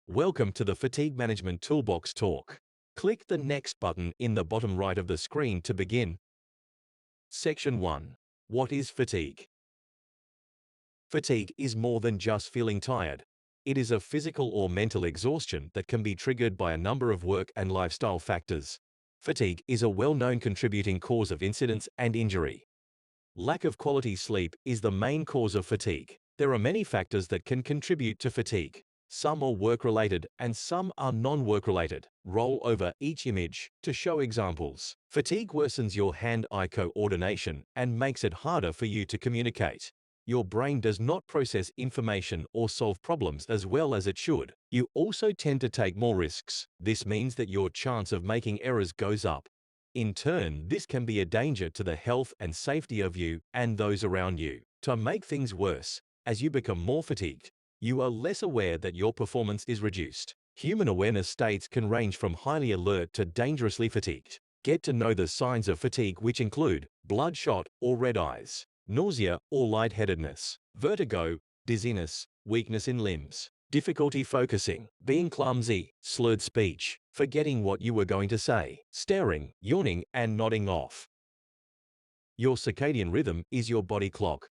Welcome to the Fatigue Management Toolbox talk. Click the Next button in the bottom right of the screen to begin. Section 1. What is fatigue? Fatigue is more than just feeling tired. It is a physical or mental exhaustion that can be triggered by a number of work and lifestyle factors. Fatigue is a well-known contributing cause of incidents and injury. Lack of quality sleep is the main cause of fatigue. There are many factors that can contribute to fatigue. Some are work-related and some are non-work-related. Roll over each image to show examples. Fatigue worsens your hand-eye coordination and makes it harder for you to communicate. Your brain does not process information or solve problems as well as it should. You also tend to take more risks. This means that your chance of making errors goes up. In turn, this can be a danger to the health and safety of you and those around you. To make things worse, as you become more fatigued, you are less aware that your performance is reduced. Human awareness states can range from highly alert to dangerously fatigued. Get to know the signs of fatigue, which include bloodshot or red eyes, nausea or lightheadedness, vertigo, dizziness, weakness in limbs, difficulty focusing, being clumsy, slurred speech, forgetting what you were going to say, staring, yawning, and nodding off. Your circadian rhythm is your body clock.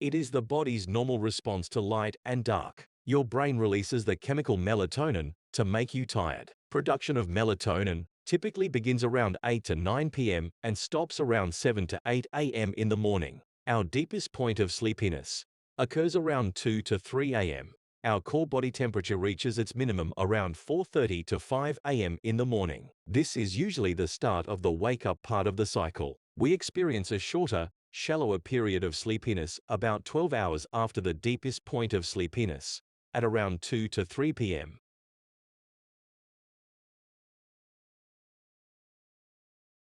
It is the body's normal response to light and dark. Your brain releases the chemical melatonin to make you tired. Production of melatonin typically begins around 8 to 9 p.m. and stops around 7 to 8 a.m. in the morning. Our deepest point of sleepiness occurs around 2 to 3 a.m. Our core body temperature reaches its minimum around 4:30 to 5 a.m. in the morning. This is usually the start of the wake-up part of the cycle. We experience a shorter, shallower period of sleepiness about 12 hours after the deepest point of sleepiness, at around 2 to 3 p.m.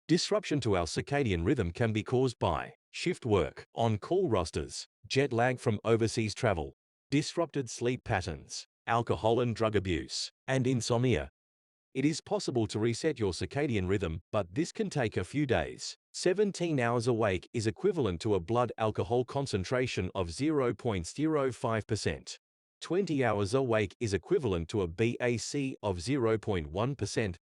Disruption to our circadian rhythm can be caused by shift work, on-call rosters, jet lag from overseas travel, disrupted sleep patterns, alcohol and drug abuse, and insomnia. It is possible to reset your circadian rhythm, but this can take a few days. 17 hours awake is equivalent to a blood alcohol concentration of 0.05%. 20 hours awake is equivalent to a BAC of 0.1%.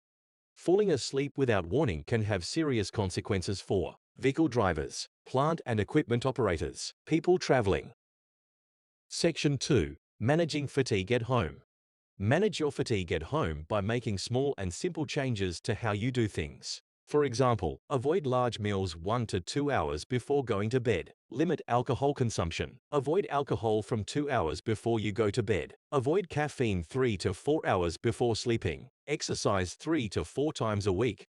Falling asleep without warning can have serious consequences for vehicle drivers, plant and equipment operators, people traveling. Section 2. Managing fatigue at home. Manage your fatigue at home by making small and simple changes to how you do things. For example, avoid large meals 1 to 2 hours before going to bed. Limit alcohol consumption. Avoid alcohol from 2 hours before you go to bed. Avoid caffeine 3 to 4 hours before sleeping. Exercise 3 to 4 times a week.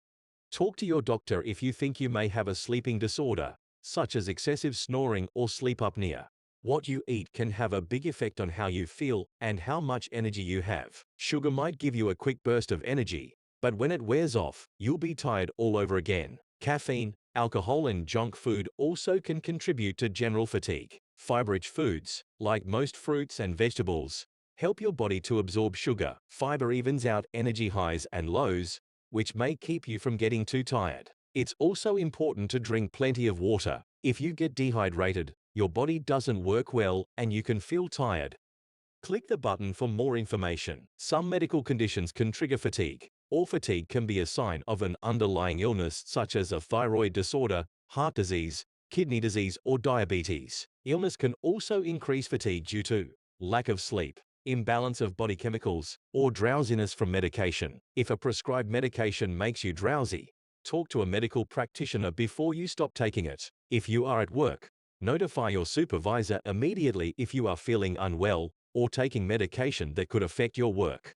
Talk to your doctor if you think you may have a sleeping disorder, such as excessive snoring or sleep apnea. What you eat can have a big effect on how you feel and how much energy you have. Sugar might give you a quick burst of energy, but when it wears off, you'll be tired all over again. Caffeine, alcohol, and junk food also can contribute to general fatigue. Fiber-rich foods, like most fruits and vegetables, help your body to absorb sugar. Fiber evens out energy highs and lows, which may keep you from getting too tired. It's also important to drink plenty of water. If you get dehydrated, your body doesn't work well and you can feel tired. Click the button for more information. Some medical conditions can trigger fatigue, or fatigue can be a sign of an underlying illness such as a thyroid disorder, heart disease, kidney disease, or diabetes. Illness can also increase fatigue due to lack of sleep, imbalance of body chemicals, or drowsiness from medication. If a prescribed medication makes you drowsy, talk to a medical practitioner before you stop taking it. If you are at work, notify your supervisor immediately if you are feeling unwell or taking medication that could affect your work.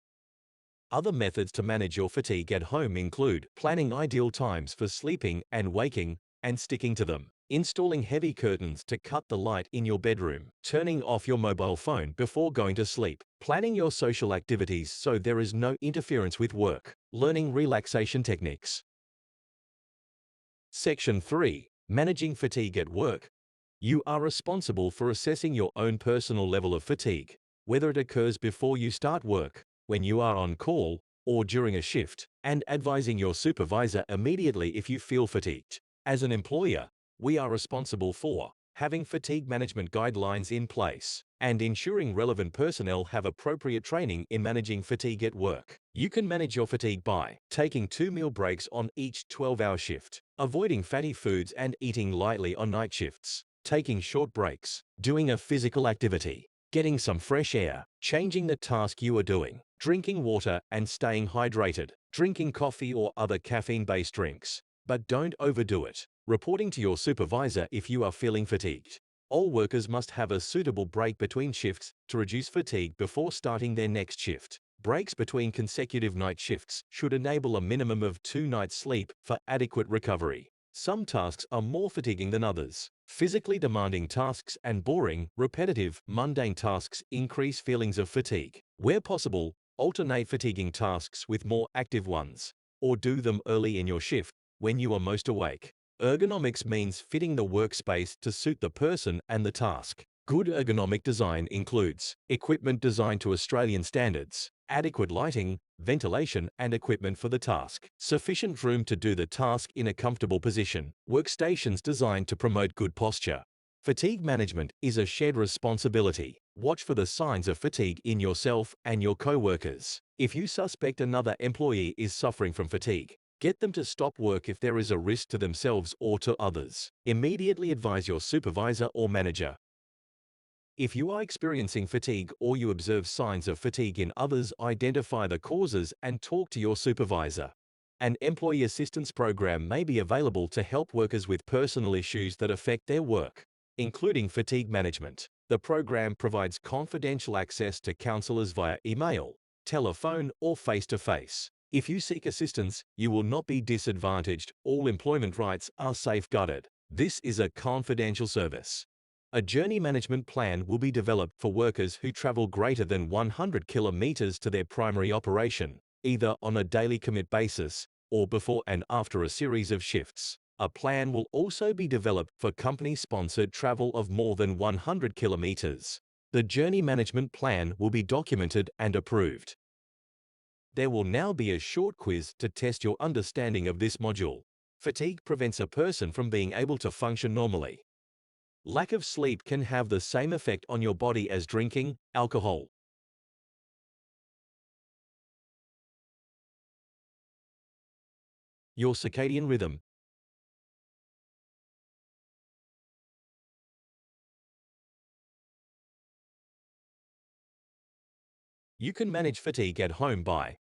Other methods to manage your fatigue at home include planning ideal times for sleeping and waking and sticking to them, installing heavy curtains to cut the light in your bedroom, turning off your mobile phone before going to sleep, planning your social activities so there is no interference with work, learning relaxation techniques. Section 3. Managing fatigue at work. You are responsible for assessing your own personal level of fatigue, whether it occurs before you start work, when you are on call, or during a shift, and advising your supervisor immediately if you feel fatigued. As an employer, we are responsible for having fatigue management guidelines in place and ensuring relevant personnel have appropriate training in managing fatigue at work. You can manage your fatigue by taking 2 meal breaks on each 12-hour shift, avoiding fatty foods and eating lightly on night shifts, taking short breaks, doing a physical activity, getting some fresh air, changing the task you are doing, drinking water and staying hydrated, drinking coffee or other caffeine-based drinks, but don't overdo it. Reporting to your supervisor if you are feeling fatigued. All workers must have a suitable break between shifts to reduce fatigue before starting their next shift. Breaks between consecutive night shifts should enable a minimum of 2 nights' sleep for adequate recovery. Some tasks are more fatiguing than others. Physically demanding tasks and boring, repetitive, mundane tasks increase feelings of fatigue. Where possible, alternate fatiguing tasks with more active ones, or do them early in your shift when you are most awake. Ergonomics means fitting the workspace to suit the person and the task. Good ergonomic design includes equipment designed to Australian standards, adequate lighting, ventilation and equipment for the task, sufficient room to do the task in a comfortable position, workstations designed to promote good posture. Fatigue management is a shared responsibility. Watch for the signs of fatigue in yourself and your co-workers. If you suspect another employee is suffering from fatigue, get them to stop work if there is a risk to themselves or to others. Immediately advise your supervisor or manager. If you are experiencing fatigue or you observe signs of fatigue in others, identify the causes and talk to your supervisor. An employee assistance program may be available to help workers with personal issues that affect their work, including fatigue management. The program provides confidential access to counselors via email, telephone, or face-to-face. If you seek assistance, you will not be disadvantaged. All employment rights are safeguarded. This is a confidential service. A journey management plan will be developed for workers who travel greater than 100 kilometers to their primary operation, either on a daily commit basis or before and after a series of shifts. A plan will also be developed for company-sponsored travel of more than 100 kilometers. The journey management plan will be documented and approved. There will now be a short quiz to test your understanding of this module. Fatigue prevents a person from being able to function normally. Lack of sleep can have the same effect on your body as drinking alcohol. Your circadian rhythm. You can manage fatigue at home by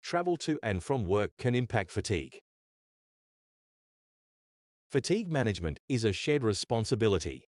travel to and from work can impact fatigue. Fatigue management is a shared responsibility.